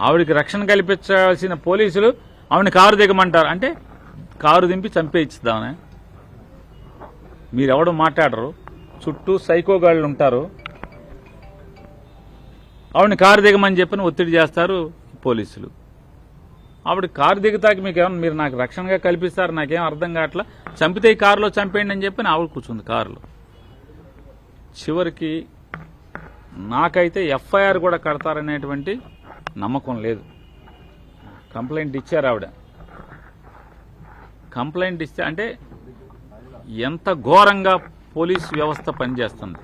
ఆవిడికి రక్షణ కల్పించాల్సిన పోలీసులు ఆవిడని కారు దిగమంటారు. అంటే కారు దింపి చంపేయిద్దామనే. మీరెవడు మాట్లాడరు, చుట్టూ సైకోగాళ్ళు ఉంటారు. ఆవిడని కారు దిగమని చెప్పని ఒత్తిడి చేస్తారు పోలీసులు. ఆవిడ కారు దిగుతాకి మీకేమన్నా మీరు నాకు రక్షణగా కల్పిస్తారు, నాకేం అర్థం కావట్లా, చంపితే ఈ కారులో చంపేయండి అని చెప్పి ఆవిడ కూర్చుంది కారులో. చివరికి నాకైతే ఎఫ్ఐఆర్ కూడా కడతారనేటువంటి నమ్మకం లేదు. కంప్లైంట్ ఇచ్చారు ఆవిడ. కంప్లైంట్ ఇస్తే అంటే ఎంత ఘోరంగా పోలీసు వ్యవస్థ పనిచేస్తుంది.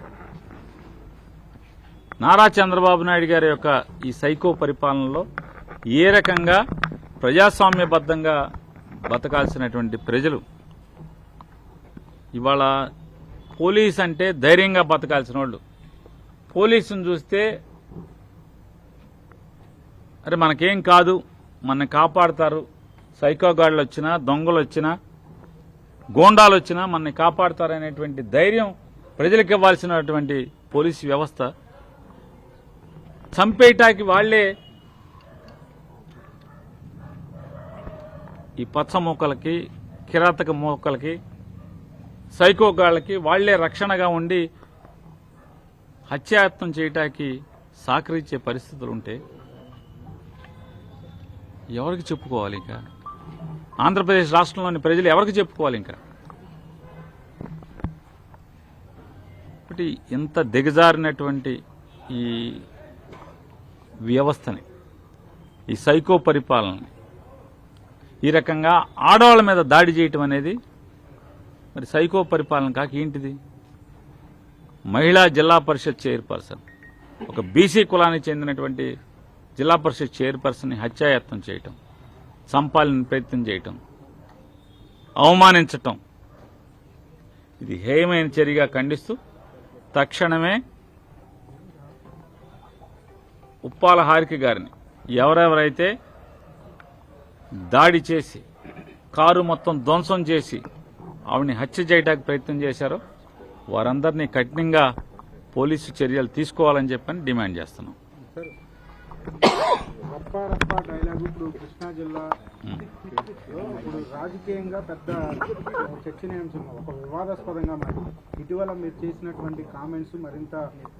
నారా చంద్రబాబు నాయుడు గారి యొక్క ఈ సైకో పరిపాలనలో ఏ రకంగా ప్రజాస్వామ్యబద్ధంగా బతకాల్సినటువంటి ప్రజలు ఇవాళ పోలీస్ అంటే ధైర్యంగా బతకాల్సిన వాళ్ళు పోలీసును చూస్తే అరే మనకేం కాదు, మనని కాపాడతారు, సైకోగాళ్ళు వచ్చినా దొంగలు వచ్చినా గోండాలు వచ్చినా మనని కాపాడతారనేటువంటి ధైర్యం ప్రజలకు ఇవ్వాల్సినటువంటి పోలీసు వ్యవస్థ చంపేయటానికి వాళ్లే ఈ పచ్చ మూకలకి కిరాతక మూకలకి సైకోగాళ్ళకి వాళ్లే రక్షణగా ఉండి హత్యాయత్నం చేయటానికి సహకరించే పరిస్థితులు ఉంటే ఎవరికి చెప్పుకోవాలి? ఇంకా ఆంధ్రప్రదేశ్ రాష్ట్రంలోని ప్రజలు ఎవరికి చెప్పుకోవాలి? ఇంకా ఒకటి ఇంత దిగజారినటువంటి ఈ వ్యవస్థని, ఈ సైకో పరిపాలనని, ఈ రకంగా ఆడవాళ్ళ మీద దాడి చేయటం అనేది మరి సైకో పరిపాలన కాక ఏంటిది? మహిళా జిల్లా పరిషత్ చైర్పర్సన్, ఒక బీసీ కులానికి చెందినటువంటి జిల్లా పరిషత్ చైర్పర్సన్ని హత్యాయత్నం చేయటం, చంపాలని ప్రయత్నం చేయటం, అవమానించటం, ఇది హేయమైన చర్యగా ఖండిస్తూ తక్షణమే ఉప్పాల హారిక గారిని ఎవరెవరైతే దాడి చేసి కారు మొత్తం ధ్వంసం చేసి ఆవిడని హత్య చేయడానికి ప్రయత్నం చేశారో వారందరినీ కఠినంగా పోలీసు చర్యలు తీసుకోవాలని చెప్పని డిమాండ్ చేస్తున్నాం. రప్పా డైలాగ్ ఇప్పుడు కృష్ణా జిల్లా ఇప్పుడు రాజకీయంగా పెద్ద చర్చనీయాంశం, ఒక వివాదాస్పదంగా మారింది. ఇటీవల మీరు చేసినటువంటి కామెంట్స్ మరింత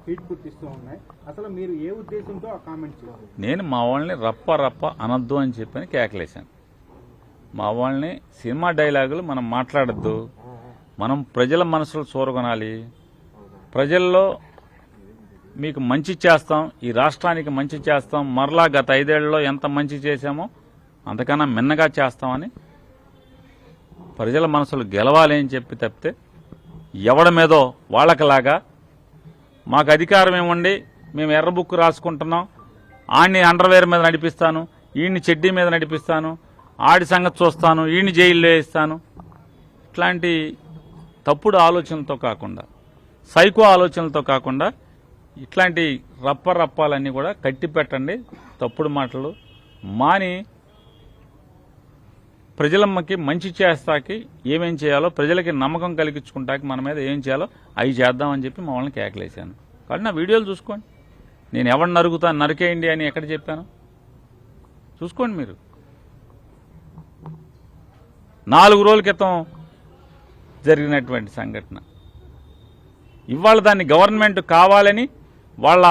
హీట్ పుట్టిస్తూ ఉన్నాయి. అసలు మీరు ఏ ఉద్దేశంతో ఆ కామెంట్స్ చేశారు? నేను మా వాళ్ళని రప్ప అనొద్దు అని చెప్పని కేకలేశాను. మా వాళ్ళని సినిమా డైలాగులు మనం మాట్లాడద్దు, మనం ప్రజల మనసులు చూరగొనాలి, ప్రజల్లో మీకు మంచి చేస్తాం, ఈ రాష్ట్రానికి మంచి చేస్తాం, మరలా గత 5 ఏళ్లలో ఎంత మంచి చేశామో అంతకన్నా మిన్నగా చేస్తామని ప్రజల మనసులు గెలవాలి అని చెప్పి తప్పితే ఎవడి మీదో వాళ్ళకిలాగా మాకు అధికారం ఏముండి మేము ఎర్ర బుక్ రాసుకుంటున్నాం, ఆడిని అండర్వేర్ మీద నడిపిస్తాను, ఈయన్ని చెడ్డీ మీద నడిపిస్తాను, ఆడి సంగతి చూస్తాను, ఈయన్ని జైల్లో వేస్తాను, ఇట్లాంటి తప్పుడు ఆలోచనలతో కాకుండా, సైకో ఆలోచనలతో కాకుండా ఇట్లాంటి రప్పాలన్నీ కూడా కట్టి పెట్టండి. తప్పుడు మాటలు మాని ప్రజలమ్మకి మంచి చేస్తాకి ఏమేం చేయాలో, ప్రజలకి నమ్మకం కలిగించుకుంటాకి మన మీద ఏం చేయాలో అవి చేద్దామని చెప్పి మా వాళ్ళని కేకలేశాను. కాబట్టి నా వీడియోలు చూసుకోండి. నేను ఎవరిని నరుకుతాను, నరికేయండి అని ఎక్కడ చెప్పాను చూసుకోండి మీరు. 4 రోజుల క్రితం జరిగినటువంటి సంఘటన ఇవాళ దాన్ని గవర్నమెంట్ కావాలని వాళ్ళ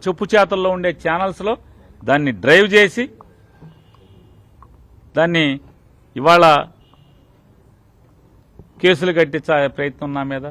చెప్పు చేతల్లో ఉండే ఛానల్స్లో దాన్ని డ్రైవ్ చేసి దాన్ని ఇవాళ కేసులు కట్టించే ప్రయత్నం నా మీద